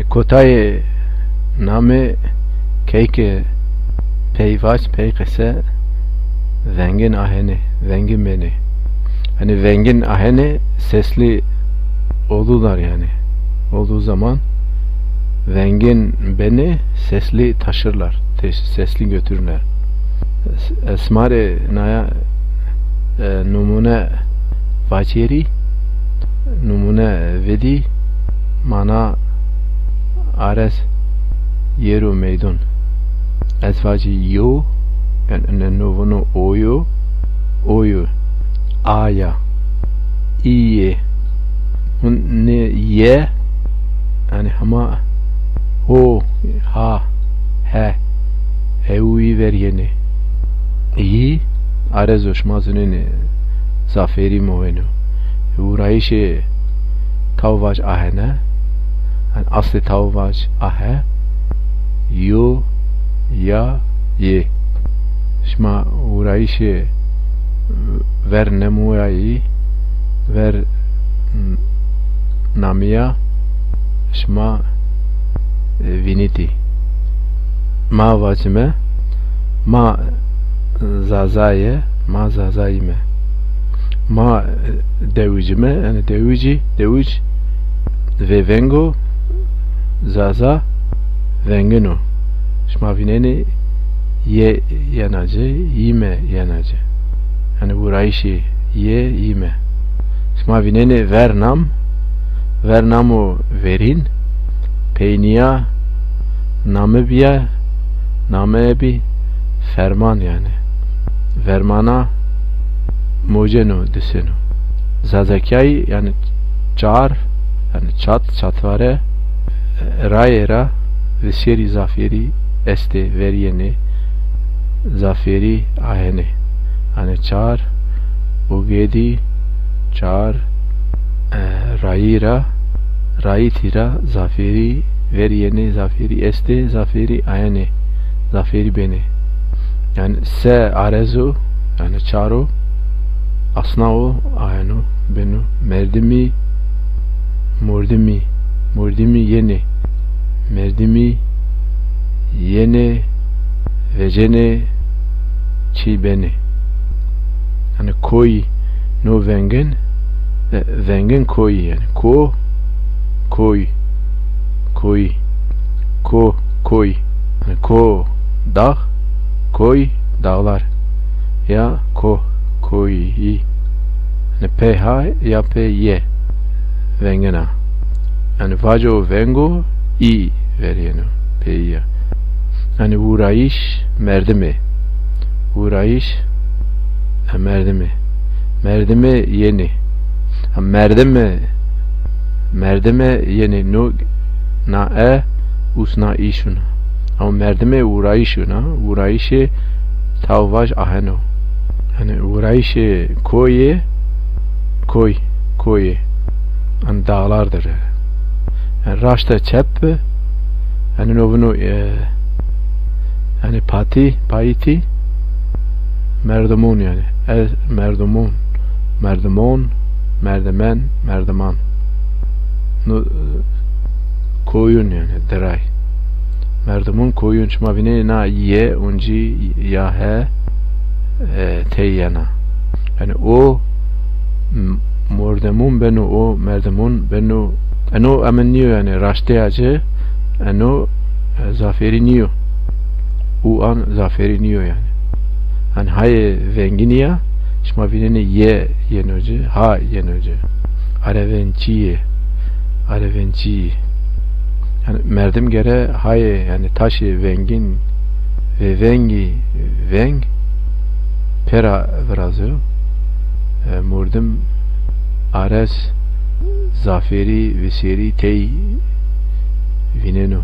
kotay name keyke peyvaç peykese vengin ahene vengin beni. Hani vengin ahene sesli oldular yani. Olduğu zaman vengin beni sesli taşırlar. Sesli götürürler. Esmare naya numune vaceri numune vedi mana ares yeru meydun esvaci yo yani novono oyo aya iye ne ye yani hama ho ha he heui veryene iyi ares oşmazının zaferi movenu urayişe tavvaç ahene yani asli tavvaç ahe yo ya ye şma urayişe ver nemuyayı ver namiya şma viniti ma vacime ma zazaye ma zazayime ma devicime yani devic ve vengo zaza vengeno şma vineni ye yanacı yime yanacı yani burayışı ye yime şma vineni ver namu verin peyniya name bi ferman yani vermana mojeno deseno zazakay yani çar yani çatvare rayera ve seri zaferi este veriyene zaferi ahene yani çar ugedi çar rayitira zaferi veriyene zaferi este zaferi ahene zaferi beni yani se arezo yani çaro asna o aheno benu merdimi mordimi yene vecene çi beni yani koy no vengen koy yani koy yani ko dağ koy dağlar ya koy yani ph ya py vengena yani vajo vengo i veriyeno py yani uğrayış merdime yeni merdime yeni no na usna işuna ama merdime uğrayışı tavvaj aheno yani uğrayışı koy yani dağlardır yani raşta çep yani novunu yani payiti merdemun yani merdeman no koyun yani deray merdemun koyun şma vine na ye unci ya he teyyana yani o mordemun benu o merdemun benu eno ameniyor yani raşteyacı eno zaferi niyo u an zaferi niyo yani haye venginiya şma vineni ye yenoce ha yenoce arevenciye yani merdim gere haye yani taşı vengin ve veng pera vrazı murdim ares zaferi ve seri tey vineno